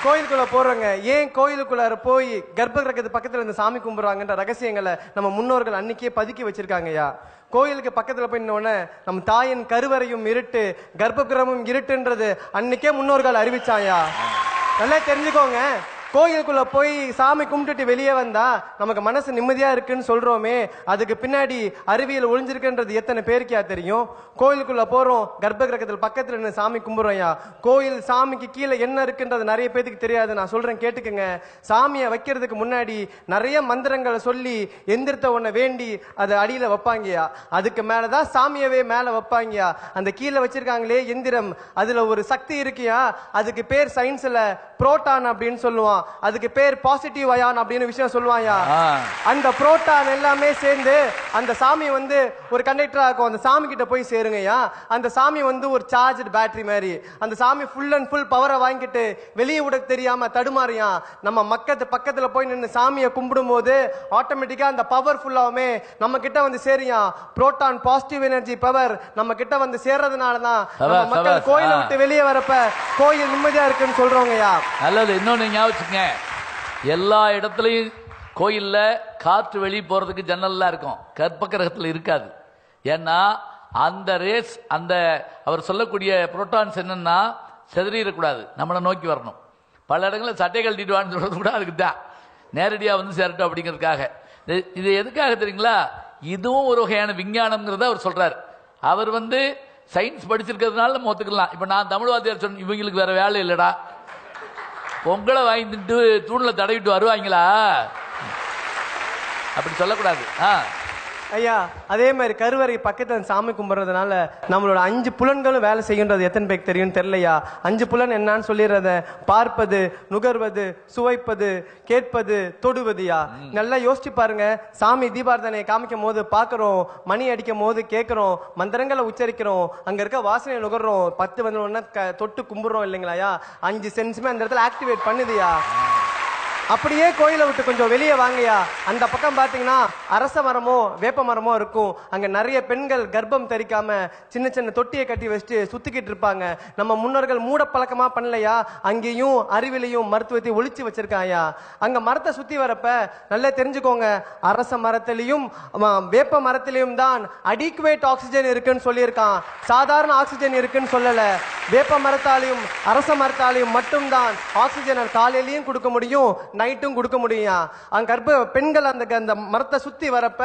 கோயிலுக்குள்ள போறவங்க ஏன் கோயிலுக்குள்ளார போய் கர்ப்ப கிரகத்து பக்கத்துல இருந்து சாமி கும்பிடுறாங்கன்ற ரகசியங்களை நம்ம முன்னோர்கள் அன்னைக்கே பதுக்கி வச்சிருக்காங்கய்யா. கோயிலுக்கு பக்கத்துல போய் நின்னோடனே நம்ம தாயின் கருவறையும் இருட்டு, கர்ப்ப கிரகமும் இருட்டுன்றது அன்னைக்கே முன்னோர்கள் அறிவிச்சாயா. நல்லா தெரிஞ்சுக்கோங்க. கோயிலுக்குள்ள போய் சாமி கும்பிட்டுட்டு வெளியே வந்தா நமக்கு மனசு நிம்மதியா இருக்குன்னு சொல்றோமே, அதுக்கு பின்னாடி அறிவியல் ஒளிஞ்சிருக்குன்றது எத்தனை பேருக்கா தெரியும்? கோயிலுக்குள்ள போறோம், கர்ப்ப கிரகத்தில் பக்கத்துல நின்று சாமி கும்பிடுறோம்யா. கோயில் சாமிக்கு கீழே என்ன இருக்குன்றது நிறைய பேருக்கு தெரியாது. நான் சொல்றேன் கேட்டுக்குங்க. சாமியை வைக்கிறதுக்கு முன்னாடி நிறைய மந்திரங்களை சொல்லி எந்திரத்தை ஒன்ன வேண்டி அதை அடியில வைப்பாங்கயா. அதுக்கு மேலதான் சாமியவே மேல வைப்பாங்கயா. அந்த கீழே வச்சிருக்காங்களே எந்திரம், அதுல ஒரு சக்தி இருக்கியா. அதுக்கு பேர் சயின்ஸ்ல புரோட்டான் அப்படின்னு சொல்லுவான். அதுக்கு பேர் பாசிட்டிவ் அயான் அப்படின்னு விஷயம் சொல்லுவாயா. அந்த புரோட்டான் எல்லாமே சேர்ந்து அந்த சாமி வந்து ஒரு கண்டக்டரா இருக்கும். அந்த சாமி கிட்ட போய் சேருங்கய்யா. அந்த சாமி வந்து ஒரு சார்ஜ் பேட்டரி மாதிரி. அந்த சாமி ஃபுல் அண்ட் ஃபுல் பவரை வாங்கிட்டு வெளியே விட தெரியாம தடுமாறியா. நம்ம பக்கத்துல போய் நின்று சாமியை கும்பிடும் போது ஆட்டோமேட்டிக்கா அந்த பவர் ஃபுல்லாவுமே நம்ம கிட்ட வந்து சேரியா. புரோட்டான் பாசிட்டிவ் எனர்ஜி பவர் நம்ம கிட்ட வந்து சேர்றதுனாலதான் மக்கள் கோயிலை விட்டு வெளியே வரப்ப கோயில் நிம்மதியா இருக்குன்னு சொல்றோங்கய்யா. நல்லது. இன்னொன்னு ஞாபகம், எல்லா இடத்துலையும் கோயில்ல காற்று வெளியே போறதுக்கு ஜன்னல்லாம் இருக்கும், கர்ப்ப கிரகத்தில் இருக்காது. ஏன்னா அந்த ரேஸ், அந்த அவர் சொல்லக்கூடிய புரோட்டான்ஸ் என்னன்னா செதறிடக்கூடாது, நம்மளை நோக்கி வரணும். பல இடங்களில் சட்டை கழட்டிட்டு வான்னு சொல்றது கூட அதுக்கு தான், நேரடியாக வந்து சேரட்டும் அப்படிங்கிறதுக்காக. இது எதுக்காக தெரியுங்களா? இதுவும் ஒரு வகையான விஞ்ஞானம்ங்கிறத அவர் சொல்றாரு. அவர் வந்து சயின்ஸ் படிச்சிருக்கிறதுனால நம்ம ஒத்துக்கலாம். இப்போ நான் தமிழ் வாத்தியார் சொன்ன இவங்களுக்கு வேற வேலை இல்லடா, பொங்கலை வாங்கிட்டு தூணில் தடவிட்டு வருவாங்களா, அப்படி சொல்லக்கூடாது. ஐயா, அதே மாதிரி கருவறை பக்கத்தில் சாமி கும்பிட்றதுனால நம்மளோட 5 புலன்களும் வேலை செய்கின்றது எத்தனை பேருக்கு தெரியும் தெரியலையா? 5 புலன் என்னன்னு சொல்லிடுறத: பார்ப்பது, நுகர்வது, சுவைப்பது, கேட்பது, தொடுவதுயா. நல்லா யோசிச்சு பாருங்க. சாமி தீபாரதனையை காமிக்கும் போது பாக்குறோம், மணி அடிக்கும் போது கேட்கிறோம், மந்திரங்களை உச்சரிக்கிறோம், அங்க இருக்க வாசனை நுகர்றோம், 10 வந்து தொட்டு கும்பிடுறோம் இல்லைங்களாயா. 5 சென்ஸுமே அந்த இடத்துல ஆக்டிவேட் பண்ணுதுயா. அப்படியே கோயிலை விட்டு கொஞ்சம் வெளியே வாங்கயா. அந்த பக்கம் பாத்தீங்கன்னா அரச மரமோ வேப்ப மரமோ இருக்கும். அங்க நிறைய பெண்கள் கர்ப்பம் தரிக்காம சின்ன சின்ன தொட்டியை கட்டி வச்சுட்டு சுத்திக்கிட்டு இருப்பாங்க. நம்ம முன்னோர்கள் மூட பழக்கமா பண்ணலையா, அங்கேயும் அறிவிலையும் மருத்துவத்தை ஒழிச்சு வச்சிருக்காயா. அங்க மரத்தை சுத்தி வரப்ப நல்லா தெரிஞ்சுக்கோங்க, அரச மரத்திலையும் வேப்ப மரத்திலையும் தான் அடிக்குவேட் ஆக்சிஜன் இருக்குன்னு சொல்லியிருக்கான். சாதாரண ஆக்சிஜன் இருக்குன்னு சொல்லல. வேப்ப மரத்தாலையும் அரச மரத்தாலையும் மட்டும்தான் ஆக்சிஜனை காலையிலையும் கொடுக்க முடியும், நைட்டும் கொடுக்க முடியும். அங்க கர்ப்ப பெண்கள் அந்த மரத்தை சுத்தி வரப்ப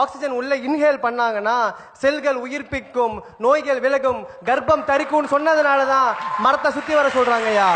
ஆக்சிஜன் உள்ள இன்ஹேல் பண்ணாங்கன்னா செல்கள் உயிர்ப்பிக்கும், நோய்கள் விலகும், கர்ப்பம் தரிக்கும் சொன்னதுனாலதான் மரத்தை சுத்தி வர சொல்றாங்கய்யா.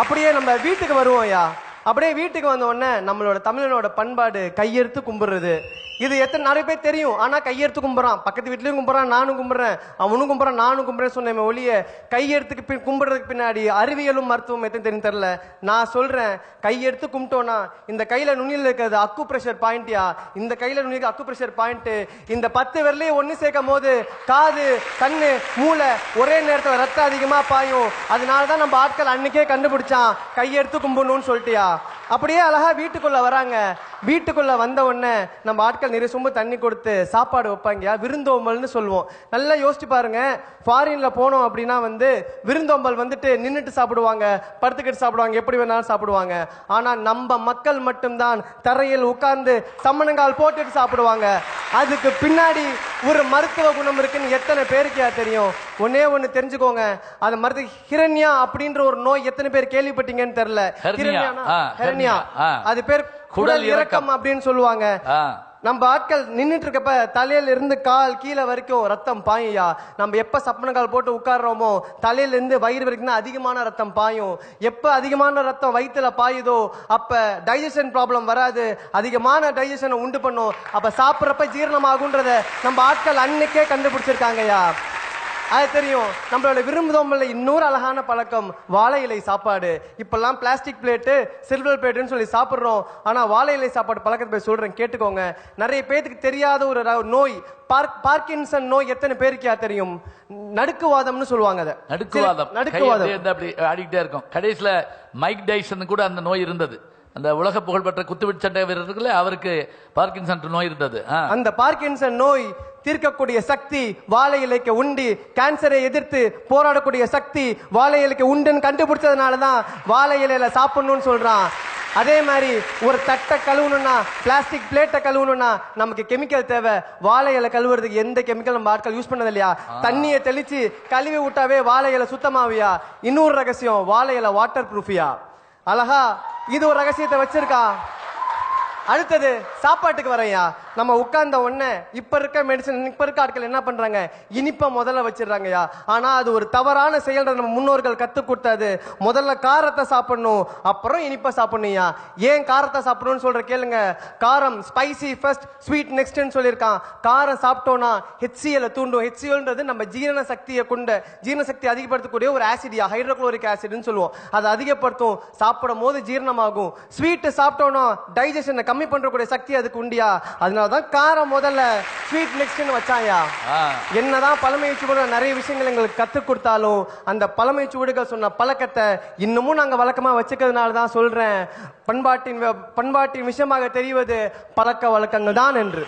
அப்படியே நம்ம வீட்டுக்கு வருவோம்யா. அப்படியே வீட்டுக்கு வந்த உடனே நம்மளோட தமிழனோட பண்பாடு கையெடுத்து கும்பிடுறது. இது நிறைய பேர் தெரியும். ஆனா கையெடுத்து கும்பிட்றான், பக்கத்து வீட்லயும் கும்பிட்றான், நானும் கும்பிட்றேன், அவனும் கும்பிட்றான், நானும் கும்பிட்றேன் சொன்னேன் ஒழிய கையெடுத்துக்கு கும்பிடுறதுக்கு பின்னாடி அறிவியலும் மருத்துவம் எத்தனை தெரியும் தெரியல. நான் சொல்றேன், கையெடுத்து கும்பிட்டோம்னா இந்த கையில நுனியில் இருக்கிறது அக்கு பிரஷர் பாயிண்ட்யா. இந்த கையில நுனிக்கு அக்கு பிரஷர் பாயிண்ட். இந்த 10 விரலையும் ஒன்னு சேர்க்கும் போது காது, கண்ணு, மூளை ஒரே நேரத்தில் ரத்தம் அதிகமா பாயும். அதனாலதான் நம்ம ஆட்கள் அன்னைக்கே கண்டுபிடிச்சான் கையெடுத்து கும்பிடணும்னு சொல்லிட்டியா. அப்படியே அழகா வீட்டுக்குள்ள வராங்க. வீட்டுக்குள்ள வந்த உடனே நம்ம ஆட்கள் நிறைய சொம்பு தண்ணி கொடுத்து சாப்பாடு வைப்பாங்க, விருந்தோம்பல்னு சொல்லுவோம். நல்லா யோசிச்சு பாருங்க. ஃபாரின்ல போனோம் அப்படின்னா வந்து விருந்தோம்பல் வந்துட்டு நின்றுட்டு சாப்பிடுவாங்க, படுத்துக்கிட்டு சாப்பிடுவாங்க, எப்படி வேணாலும் சாப்பிடுவாங்க. ஆனா நம்ம மக்கள் மட்டும்தான் தரையில் உட்கார்ந்து சம்மணங்கால் போட்டுட்டு சாப்பிடுவாங்க. அதுக்கு பின்னாடி ஒரு மருத்துவ குணம் இருக்குன்னு எத்தனை பேருக்கு தெரியும்? ஒன்னே ஒண்ணு தெரிஞ்சுக்கோங்க, அந்த மருத்துவ ஹிரண்யா அப்படின்ற ஒரு நோய் எத்தனை பேர் கேள்விப்பட்டீங்கன்னு தெரியல. ஹிரண்யா, அது பேர் குடல் இறக்கம் அப்படின்னு சொல்லுவாங்க. நம்ம ஆட்கள் நின்றுட்டு இருக்கப்ப தலையில இருந்து கால் கீழே வரைக்கும் ரத்தம் பாயா. நம்ம எப்ப சப்பனங்கால் போட்டு உட்கார்றோமோ தலையில இருந்து வயிறு வரைக்கும் தான் அதிகமான ரத்தம் பாயும். எப்ப அதிகமான ரத்தம் வயிற்றுல பாயுதோ அப்ப டைஜஷன் ப்ராப்ளம் வராது, அதிகமான டைஜஷனை உண்டு பண்ணும். அப்ப சாப்பிட்றப்ப ஜீரணமாகுன்றத நம்ம ஆட்கள் அன்னைக்கே கண்டுபிடிச்சிருக்காங்கயா. அது தெரியும். நம்மளோட விரும்புதோம்பல்ல இன்னொரு அழகான பழக்கம் வாழை இலை சாப்பாடு. இப்பெல்லாம் பிளாஸ்டிக் பிளேட்டு, சில்வர் பிளேட்டுன்னு சொல்லி சாப்பிடுறோம். ஆனா வாழை இலை சாப்பாடு பழக்கத்தை சொல்றேன் கேட்டுக்கோங்க. நிறைய பேருக்கு தெரியாத ஒரு நோய் பார்க்கின்சன் நோய் எத்தனை பேருக்கு தெரியும்? நடுக்குவாதம்னு சொல்லுவாங்க. அதை நடுக்குவாதம் அப்படி ஆடிக்கிட்டே இருக்கும். கடைசியில மைக் டைசன் கூட அந்த நோய் இருந்தது. அந்த உலக புகழ்பெற்ற குத்துவிட்டு சண்டை வீரர் இருக்குல்ல, அவருக்கு பார்க்கின்சன் நோய் இருந்தது. அந்த பார்க்கின்சன் நோய் தீர்க்கக்கூடிய சக்தி வாழை இலைக்கு உண்டு. கேன்சரை எதிர்த்து போராடக்கூடிய சக்தி வாழை இலைக்கு உண்டுன்னு கண்டுபிடிச்சதுனாலதான் வாழை இலையில சாப்பிடணும்னு சொல்றான். அதே மாதிரி ஒரு தட்டை கழுவணும்னா, பிளாஸ்டிக் பிளேட்டை கழுவணும்னா நமக்கு கெமிக்கல் தேவை. வாழை இலை கழுவுறதுக்கு எந்த கெமிக்கல் நம்ம ஆட்கள் யூஸ் பண்ணது இல்லையா? தண்ணியை தெளிச்சு கழுவி விட்டாவே வாழை இலை சுத்தமாவியா? இன்னொரு ரகசியம், வாழை இலை வாட்டர் ப்ரூஃபியா? அழகா இது ஒரு ரகசியத்தை வச்சிருக்கா. அடுத்தது சாப்பாட்டுக்கு வரையா. நம்ம உட்கார்ந்த உடனே இப்ப இருக்க மெடிசன், இப்ப இருக்க ஆட்கள் என்ன பண்றாங்க, இனிப்ப முதல்ல வச்சிடறாங்கயா. ஆனா அது ஒரு தவறான செயல். நம்ம முன்னோர்கள் கத்து கொடுத்தது முதல்ல காரத்தை சாப்பிடணும், அப்புறம் இனிப்ப சாப்பிடணும்யா. ஏன் காரத்தை சாப்பிடணும்னு சொல்ற கேளுங்க. காரம் ஸ்பைசி ஃபர்ஸ்ட் ஸ்வீட் நெக்ஸ்ட்னு சொல்லியிருக்கான். காரம் சாப்பிட்டோம்னா HCl தூண்டும். HClன்றது நம்ம ஜீரண சக்தியை கொண்ட, ஜீரண சக்தி அதிகப்படுத்தக்கூடிய ஒரு ஆசிடியா, ஹைட்ரோகுளோரிக் ஆசிட்னு சொல்லுவோம். அதை அதிகப்படுத்தும். சாப்பிடும் போது ஜீரணமாகும். ஸ்வீட் சாப்பிட்டோம்னா டைஜஷனை கம்மி பண்றக்கூடிய சக்தி அதுக்கு உண்டியா. அதனாலதான் காரம் முதல்ல ஸ்வீட் நெக்ஸ்ட்னு வச்சாயா. என்னதான் பழமை சுவடுகள் நிறைய விஷயங்கள் எங்களுக்கு கத்து கொடுத்தாலும் அந்த பழமை சுவடுகள் சொன்ன பழக்கத்தை இன்னமும் நாங்க வழக்கமா வச்சுக்கிறதுனால தான் சொல்றேன், பண்பாட்டின் விஷயமாக தெரிவது பழக்க வழக்கங்கள் தான் என்று.